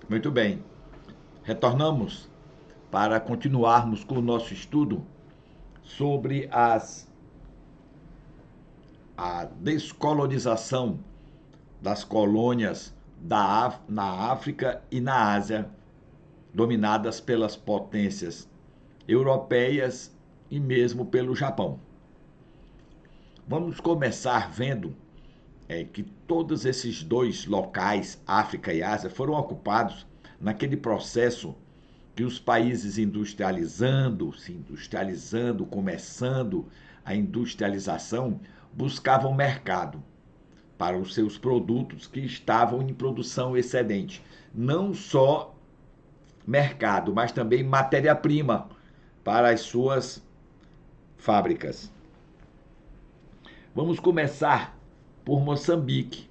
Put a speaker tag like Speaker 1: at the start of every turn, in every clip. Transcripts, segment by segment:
Speaker 1: Muito bem. Retornamos para continuarmos com o nosso estudo sobre a descolonização das colônias na África e na Ásia, dominadas pelas potências europeias e mesmo pelo Japão. Vamos começar vendo que todos esses dois locais, África e Ásia, foram ocupados naquele processo que os países se industrializando, começando a industrialização, buscavam mercado para os seus produtos que estavam em produção excedente. Não só mercado, mas também matéria-prima para as suas fábricas. Vamos começar por Moçambique,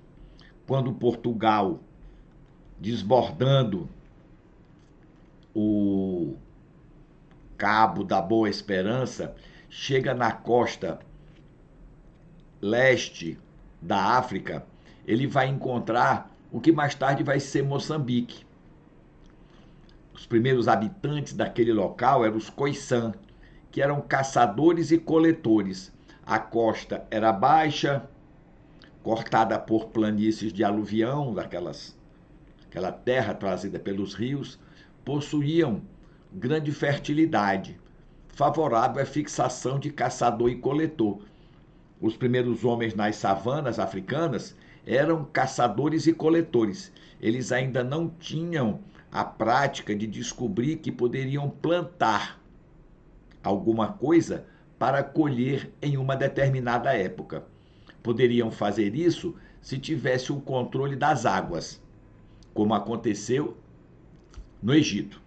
Speaker 1: quando Portugal, desbordando o Cabo da Boa Esperança, chega na costa leste da África, ele vai encontrar o que mais tarde vai ser Moçambique. Os primeiros habitantes daquele local eram os Khoisan, que eram caçadores e coletores. A costa era baixa, cortada por planícies de aluvião, aquela terra trazida pelos rios, possuíam grande fertilidade, favorável à fixação de caçador e coletor. Os primeiros homens nas savanas africanas eram caçadores e coletores. Eles ainda não tinham a prática de descobrir que poderiam plantar alguma coisa para colher em uma determinada época. Poderiam fazer isso se tivesse o controle das águas, como aconteceu no Egito,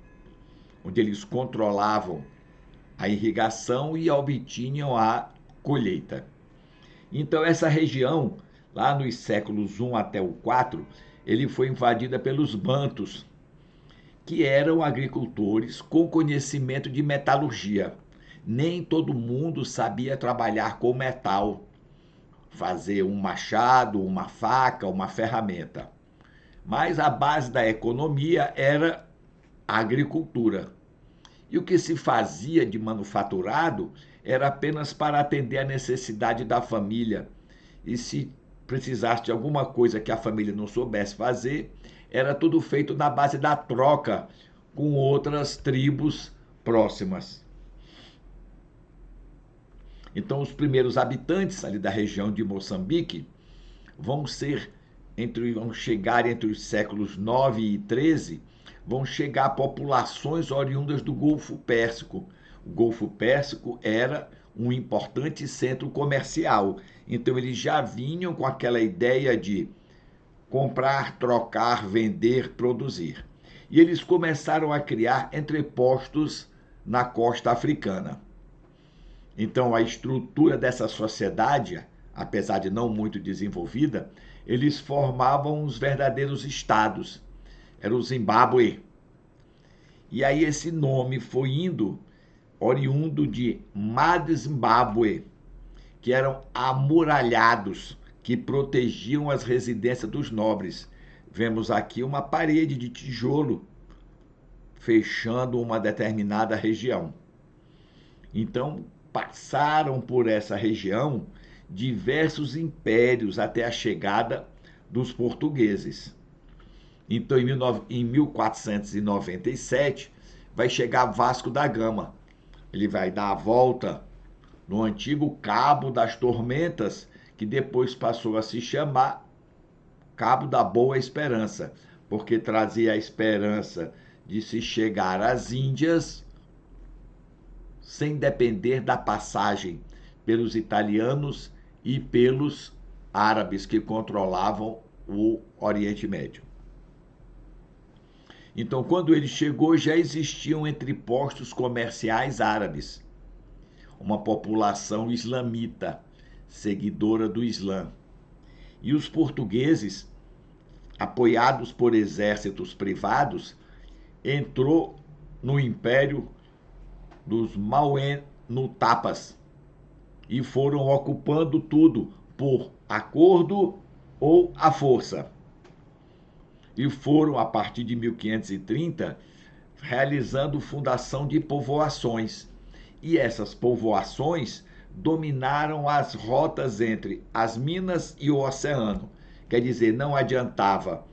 Speaker 1: onde eles controlavam a irrigação e obtinham a colheita. Então essa região, lá nos séculos I até o IV, ele foi invadida pelos bantus, que eram agricultores com conhecimento de metalurgia. Nem todo mundo sabia trabalhar com metal, fazer um machado, uma faca, uma ferramenta. Mas a base da economia era a agricultura. E o que se fazia de manufaturado era apenas para atender a necessidade da família. E se precisasse de alguma coisa que a família não soubesse fazer, era tudo feito na base da troca com outras tribos próximas. Então, os primeiros habitantes ali da região de Moçambique vão chegar entre os séculos 9 e 13, vão chegar populações oriundas do Golfo Pérsico. O Golfo Pérsico era um importante centro comercial. Então eles já vinham com aquela ideia de comprar, trocar, vender, produzir. E eles começaram a criar entrepostos na costa africana. Então a estrutura dessa sociedade, apesar de não muito desenvolvida, eles formavam os verdadeiros estados. Era o Zimbábue. E aí esse nome foi indo oriundo de Mad-Zimbábue, que eram amuralhados, que protegiam as residências dos nobres. Vemos aqui uma parede de tijolo fechando uma determinada região. Então, passaram por essa região diversos impérios até a chegada dos portugueses. Então, em 1497, vai chegar Vasco da Gama. Ele vai dar a volta no antigo Cabo das Tormentas, que depois passou a se chamar Cabo da Boa Esperança, porque trazia a esperança de se chegar às Índias sem depender da passagem pelos italianos e pelos árabes que controlavam o Oriente Médio. Então, quando ele chegou, já existiam entrepostos comerciais árabes, uma população islamita, seguidora do Islã. E os portugueses, apoiados por exércitos privados, entrou no império dos Maué-no-Tapas e foram ocupando tudo por acordo ou à força. e foram, a partir de 1530, realizando fundação de povoações. E essas povoações dominaram as rotas entre as minas e o oceano. Quer dizer, não adiantava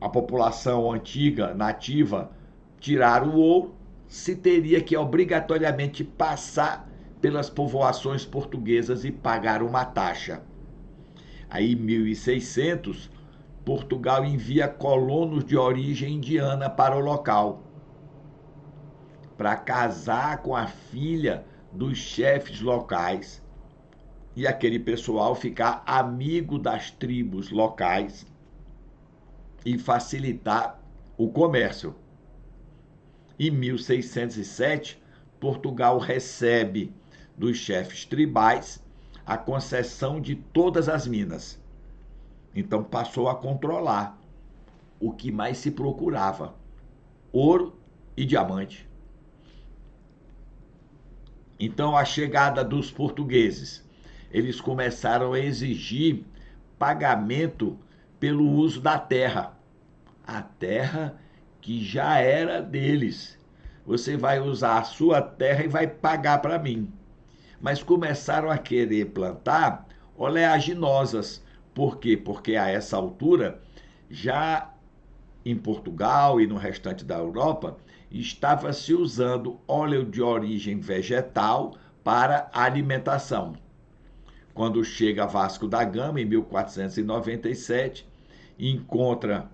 Speaker 1: a população antiga, nativa, tirar o ouro, se teria que obrigatoriamente passar pelas povoações portuguesas e pagar uma taxa. Aí, em 1600, Portugal envia colonos de origem indiana para o local, para casar com a filha dos chefes locais e aquele pessoal ficar amigo das tribos locais e facilitar o comércio. Em 1607, Portugal recebe dos chefes tribais a concessão de todas as minas. Então passou a controlar o que mais se procurava: ouro e diamante. Então, a chegada dos portugueses, eles começaram a exigir pagamento pelo uso da terra. A terra que já era deles. Você vai usar a sua terra e vai pagar para mim. Mas começaram a querer plantar oleaginosas. Por quê? Porque a essa altura, já em Portugal e no restante da Europa, estava se usando óleo de origem vegetal para alimentação. Quando chega Vasco da Gama, em 1497, encontra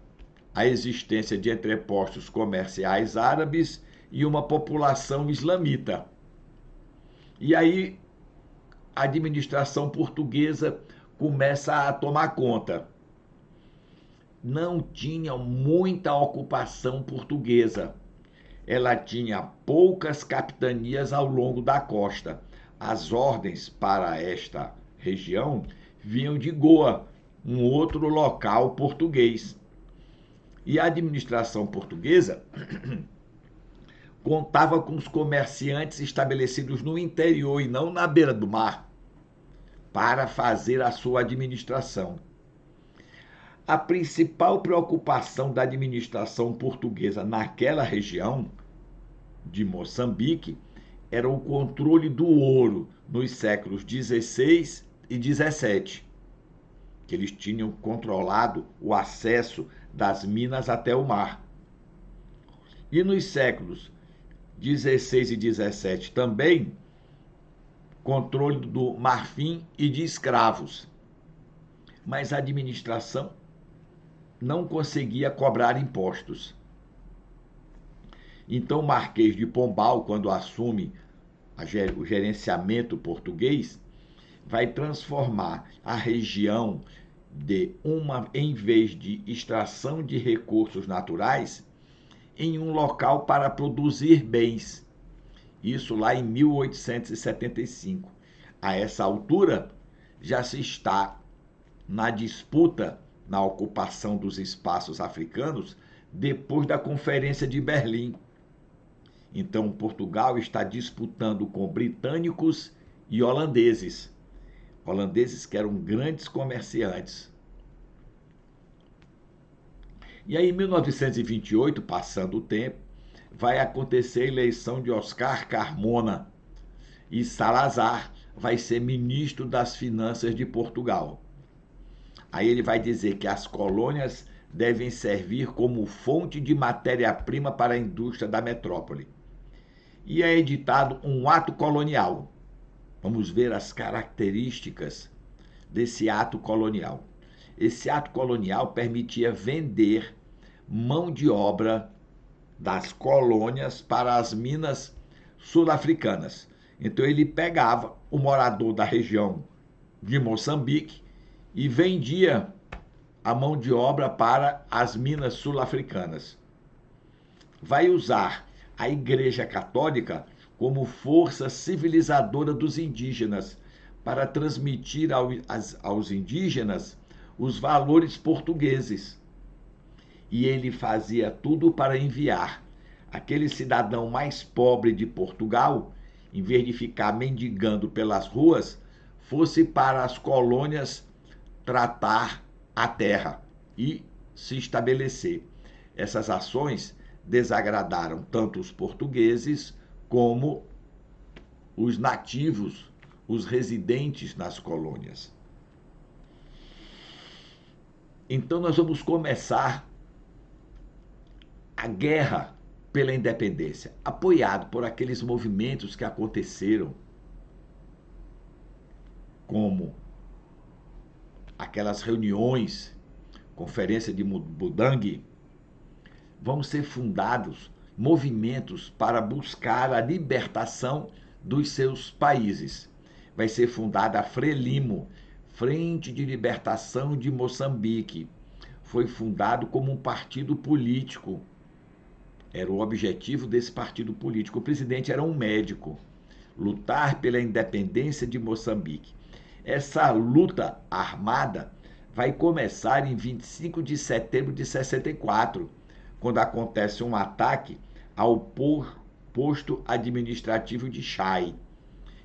Speaker 1: a existência de entrepostos comerciais árabes e uma população islamita. E aí a administração portuguesa começa a tomar conta. Não tinha muita ocupação portuguesa. Ela tinha poucas capitanias ao longo da costa. As ordens para esta região vinham de Goa, um outro local português. E a administração portuguesa contava com os comerciantes estabelecidos no interior e não na beira do mar, para fazer a sua administração. A principal preocupação da administração portuguesa naquela região de Moçambique era o controle do ouro nos séculos 16 e 17, que eles tinham controlado o acesso das minas até o mar. E nos séculos 16 e 17 também, controle do marfim e de escravos. Mas a administração não conseguia cobrar impostos. Então, o Marquês de Pombal, quando assume o gerenciamento português, vai transformar a região em vez de extração de recursos naturais, em um local para produzir bens. Isso lá em 1875. A essa altura, já se está na disputa, na ocupação dos espaços africanos, depois da Conferência de Berlim. Então, Portugal está disputando com britânicos e holandeses. Holandeses que eram grandes comerciantes. E aí, em 1928, passando o tempo, vai acontecer a eleição de Oscar Carmona e Salazar vai ser ministro das Finanças de Portugal. Aí ele vai dizer que as colônias devem servir como fonte de matéria-prima para a indústria da metrópole. E é editado um ato colonial. Vamos ver as características desse ato colonial. Esse ato colonial permitia vender mão de obra das colônias para as minas sul-africanas. Então ele pegava o morador da região de Moçambique e vendia a mão de obra para as minas sul-africanas. Vai usar a Igreja Católica como força civilizadora dos indígenas, para transmitir aos indígenas os valores portugueses. E ele fazia tudo para enviar aquele cidadão mais pobre de Portugal, em vez de ficar mendigando pelas ruas, fosse para as colônias tratar a terra e se estabelecer. Essas ações desagradaram tanto os portugueses como os nativos, os residentes nas colônias. Então nós vamos começar a guerra pela independência, apoiado por aqueles movimentos que aconteceram, como aquelas reuniões, Conferência de Budang. Vão ser fundados movimentos para buscar a libertação dos seus países. Vai ser fundada a Frelimo, Frente de Libertação de Moçambique. Foi fundado como um partido político. Era o objetivo desse partido político. O presidente era um médico. Lutar pela independência de Moçambique. Essa luta armada vai começar em 25 de setembro de 64, quando acontece um ataque ao posto administrativo de Chai.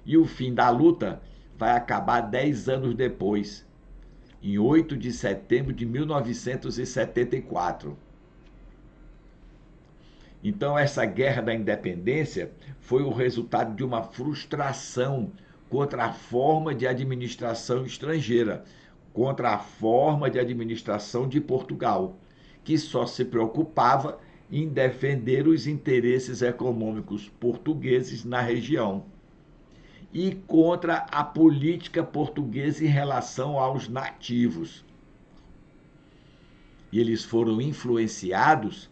Speaker 1: E o fim da luta vai acabar 10 anos depois, em 8 de setembro de 1974. Então, essa guerra da independência foi o resultado de uma frustração contra a forma de administração estrangeira, contra a forma de administração de Portugal, que só se preocupava em defender os interesses econômicos portugueses na região, e contra a política portuguesa em relação aos nativos. E eles foram influenciados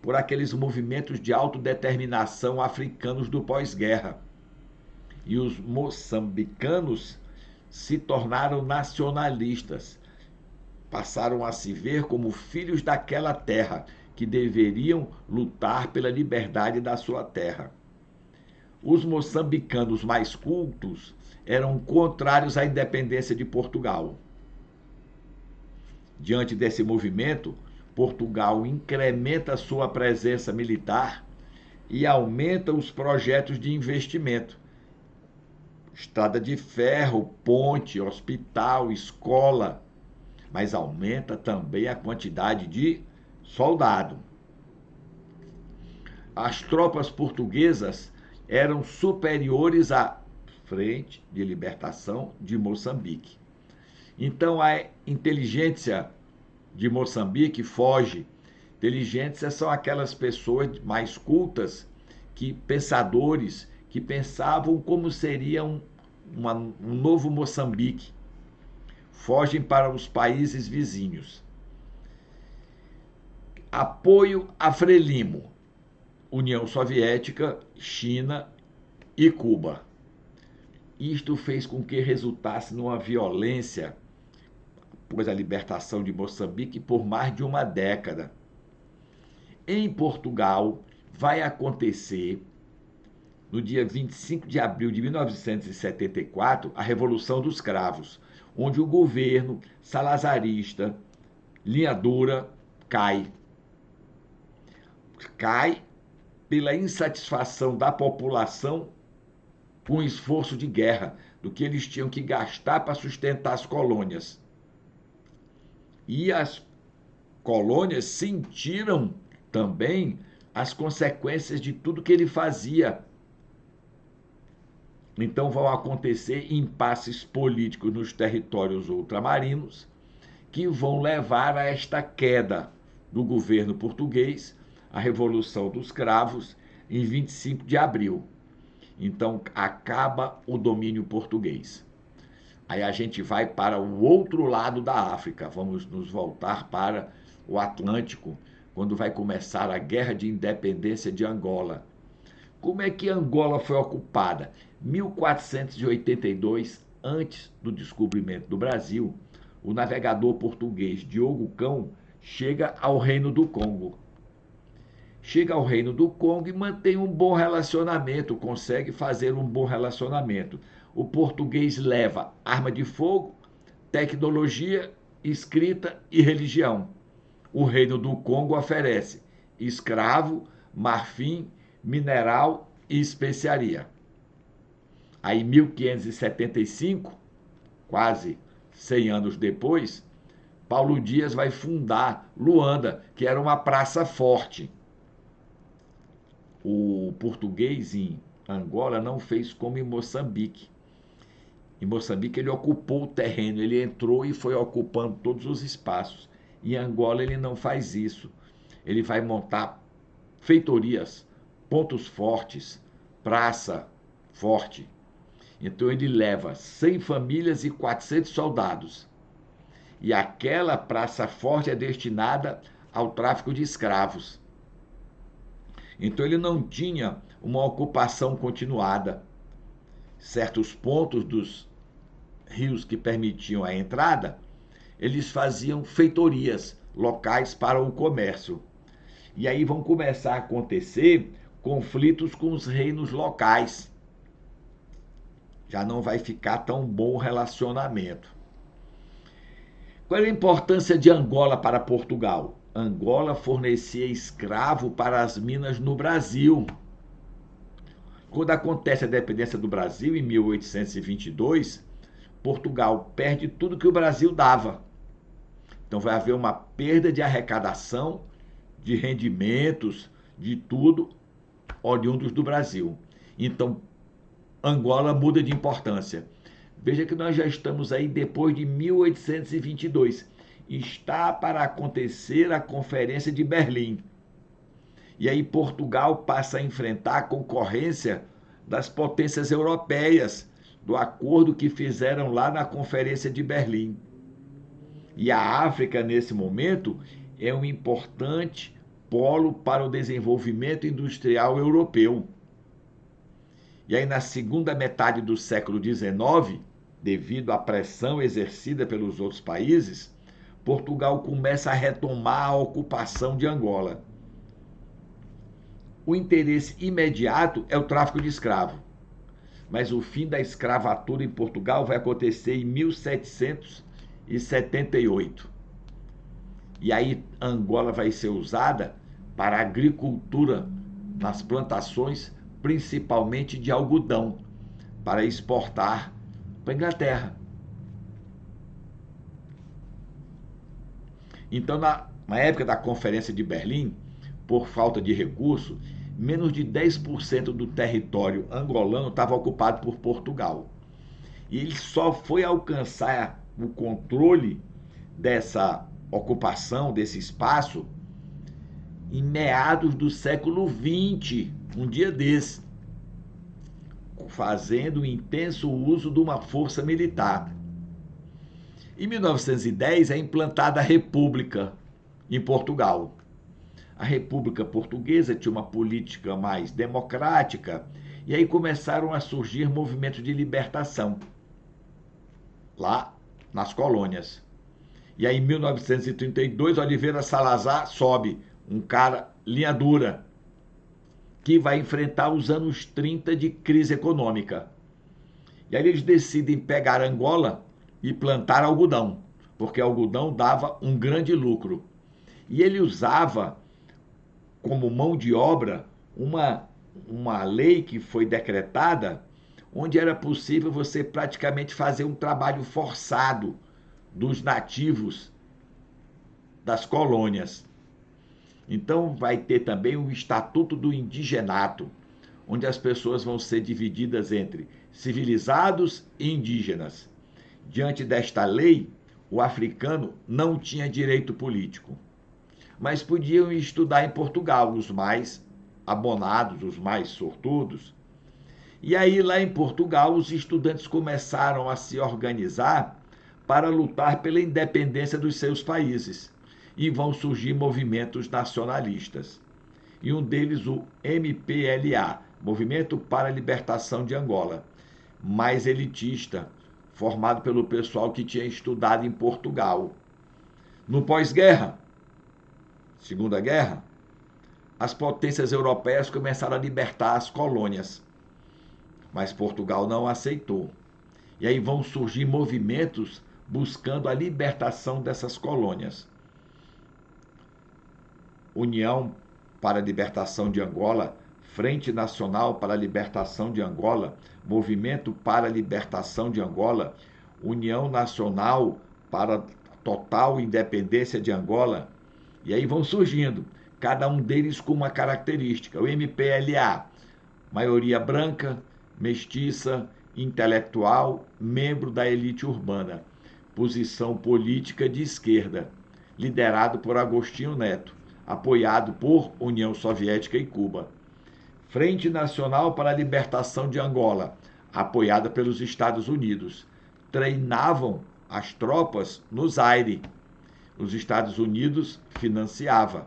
Speaker 1: por aqueles movimentos de autodeterminação africanos do pós-guerra. E os moçambicanos se tornaram nacionalistas, passaram a se ver como filhos daquela terra, que deveriam lutar pela liberdade da sua terra. Os moçambicanos mais cultos eram contrários à independência de Portugal. Diante desse movimento, Portugal incrementa sua presença militar e aumenta os projetos de investimento. Estrada de ferro, ponte, hospital, escola, mas aumenta também a quantidade de soldado. As tropas portuguesas eram superiores à Frente de Libertação de Moçambique. Então a inteligência de Moçambique foge. Inteligência são aquelas pessoas mais cultas, pensadores, que pensavam como seria um novo Moçambique. Fogem para os países vizinhos. Apoio a Frelimo, União Soviética, China e Cuba. Isto fez com que resultasse numa violência após a libertação de Moçambique por mais de uma década. Em Portugal, vai acontecer, no dia 25 de abril de 1974, a Revolução dos Cravos, onde o governo salazarista, linha dura, cai. Cai pela insatisfação da população com o esforço de guerra, do que eles tinham que gastar para sustentar as colônias. E as colônias sentiram também as consequências de tudo que ele fazia. Então vão acontecer impasses políticos nos territórios ultramarinos, que vão levar a esta queda do governo português, a Revolução dos Cravos, em 25 de abril. Então acaba o domínio português. Aí a gente vai para o outro lado da África, vamos nos voltar para o Atlântico, quando vai começar a Guerra de Independência de Angola. Como é que Angola foi ocupada? 1482, antes do descobrimento do Brasil, o navegador português Diogo Cão chega ao Reino do Congo. Chega ao Reino do Congo e mantém um bom relacionamento, consegue fazer um bom relacionamento. O português leva arma de fogo, tecnologia, escrita e religião. O Reino do Congo oferece escravo, marfim, mineral e especiaria. Aí, em 1575, quase 100 anos depois, Paulo Dias vai fundar Luanda, que era uma praça forte. O português em Angola não fez como em Moçambique. Em Moçambique ele ocupou o terreno, ele entrou e foi ocupando todos os espaços. Em Angola ele não faz isso. Ele vai montar feitorias, pontos fortes, praça forte. Então ele leva 100 famílias e 400 soldados. E aquela praça forte é destinada ao tráfico de escravos. Então ele não tinha uma ocupação continuada. Certos pontos dos rios que permitiam a entrada, eles faziam feitorias locais para o comércio. E aí vão começar a acontecer conflitos com os reinos locais. Já não vai ficar tão bom o relacionamento. Qual era a importância de Angola para Portugal? Angola fornecia escravo para as minas no Brasil. Quando acontece a dependência do Brasil, em 1822, Portugal perde tudo que o Brasil dava. Então vai haver uma perda de arrecadação, de rendimentos, de tudo oriundos do Brasil. Então, Angola muda de importância. Veja que nós já estamos aí depois de 1822. Está para acontecer a Conferência de Berlim. E aí Portugal passa a enfrentar a concorrência das potências europeias, do acordo que fizeram lá na Conferência de Berlim. E a África, nesse momento, é um importante polo para o desenvolvimento industrial europeu. E aí, na segunda metade do século XIX, devido à pressão exercida pelos outros países, Portugal começa a retomar a ocupação de Angola. O interesse imediato é o tráfico de escravo. Mas o fim da escravatura em Portugal vai acontecer em 1778. E aí Angola vai ser usada para a agricultura nas plantações, principalmente de algodão, para exportar para a Inglaterra. Então, na época da Conferência de Berlim, por falta de recurso, menos de 10% do território angolano estava ocupado por Portugal. E ele só foi alcançar o controle dessa ocupação, desse espaço, em meados do século XX, um dia desse, fazendo intenso uso de uma força militar. Em 1910 é implantada a República em Portugal. A República Portuguesa tinha uma política mais democrática e aí começaram a surgir movimentos de libertação lá nas colônias. E aí em 1932 Oliveira Salazar sobe, um cara linha dura, que vai enfrentar os anos 30 de crise econômica. E aí eles decidem pegar Angola e plantar algodão, porque algodão dava um grande lucro. E ele usava como mão de obra uma lei que foi decretada, onde era possível você praticamente fazer um trabalho forçado dos nativos das colônias. Então vai ter também o Estatuto do Indigenato, onde as pessoas vão ser divididas entre civilizados e indígenas. Diante desta lei, o africano não tinha direito político, mas podiam estudar em Portugal, os mais abonados, os mais sortudos. E aí, lá em Portugal, os estudantes começaram a se organizar para lutar pela independência dos seus países. E vão surgir movimentos nacionalistas. E um deles, o MPLA, Movimento para a Libertação de Angola, mais elitista, formado pelo pessoal que tinha estudado em Portugal. No pós-guerra, Segunda Guerra, as potências europeias começaram a libertar as colônias, mas Portugal não aceitou. E aí vão surgir movimentos buscando a libertação dessas colônias. União para a Libertação de Angola, Frente Nacional para a Libertação de Angola, Movimento para a Libertação de Angola, União Nacional para total independência de Angola, e aí vão surgindo, cada um deles com uma característica. O MPLA, maioria branca, mestiça, intelectual, membro da elite urbana, posição política de esquerda, liderado por Agostinho Neto, apoiado por União Soviética e Cuba. Frente Nacional para a Libertação de Angola, apoiada pelos Estados Unidos. Treinavam as tropas no Zaire. Os Estados Unidos financiava.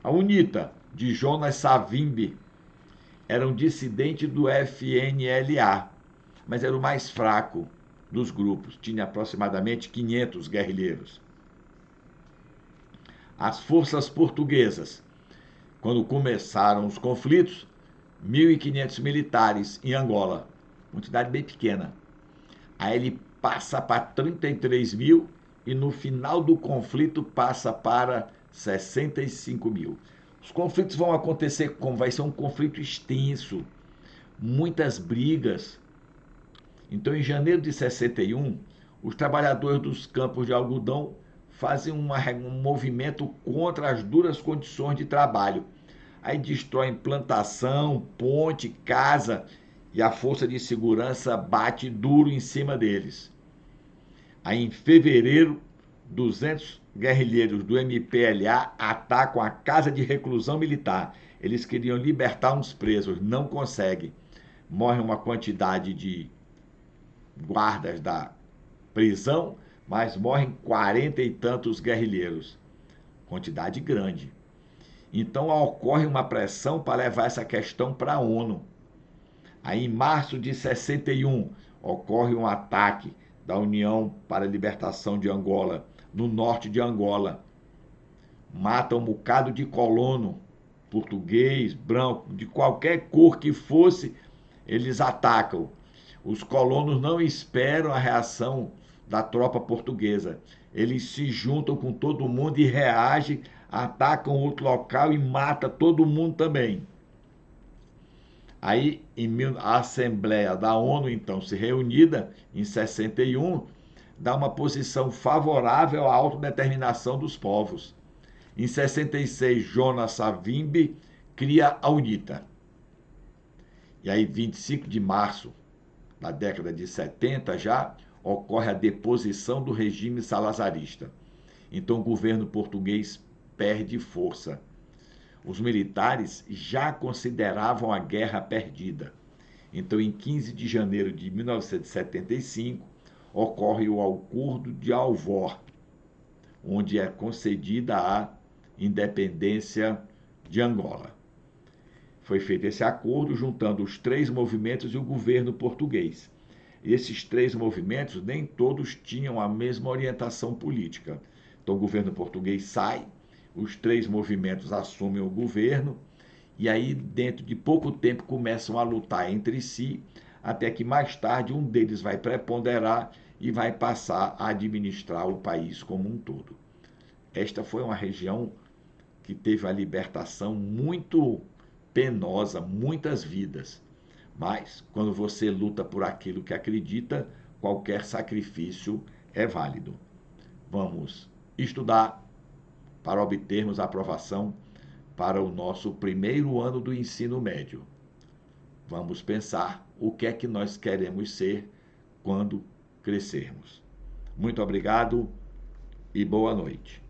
Speaker 1: A UNITA, de Jonas Savimbi, era um dissidente do FNLA, mas era o mais fraco dos grupos, tinha aproximadamente 500 guerrilheiros. As forças portuguesas, quando começaram os conflitos, 1.500 militares em Angola, quantidade bem pequena. Aí ele passa para 33 mil e no final do conflito passa para 65 mil. Os conflitos vão acontecer como? Vai ser um conflito extenso, muitas brigas. Então, em janeiro de 61, os trabalhadores dos campos de algodão fazem um movimento contra as duras condições de trabalho. Aí destroem plantação, ponte, casa, e a força de segurança bate duro em cima deles. Aí, em fevereiro, 200 guerrilheiros do MPLA atacam a casa de reclusão militar. Eles queriam libertar uns presos, não conseguem. Morre uma quantidade de guardas da prisão, mas morrem 40 e tantos guerrilheiros. Quantidade grande. Então ocorre uma pressão para levar essa questão para a ONU. Aí em março de 61 ocorre um ataque da União para a Libertação de Angola, no norte de Angola. Mata um bocado de colono, português, branco, de qualquer cor que fosse, eles atacam. Os colonos não esperam a reação da tropa portuguesa. Eles se juntam com todo mundo e reagem, atacam outro local e matam todo mundo também. Aí, a Assembleia da ONU, então, se reunida em 61, dá uma posição favorável à autodeterminação dos povos. Em 66, Jonas Savimbi cria a UNITA. E aí, 25 de março da década de 70 já, ocorre a deposição do regime salazarista. Então o governo português perde força. Os militares já consideravam a guerra perdida. Então, em 15 de janeiro de 1975, ocorre o Acordo de Alvor, onde é concedida a independência de Angola. Foi feito esse acordo juntando os três movimentos e o governo português. Esses três movimentos nem todos tinham a mesma orientação política. Então o governo português sai, os três movimentos assumem o governo e aí dentro de pouco tempo começam a lutar entre si, até que mais tarde um deles vai preponderar e vai passar a administrar o país como um todo. Esta foi uma região que teve a libertação muito penosa, muitas vidas. Mas, quando você luta por aquilo que acredita, qualquer sacrifício é válido. Vamos estudar para obtermos a aprovação para o nosso primeiro ano do ensino médio. Vamos pensar o que é que nós queremos ser quando crescermos. Muito obrigado e boa noite.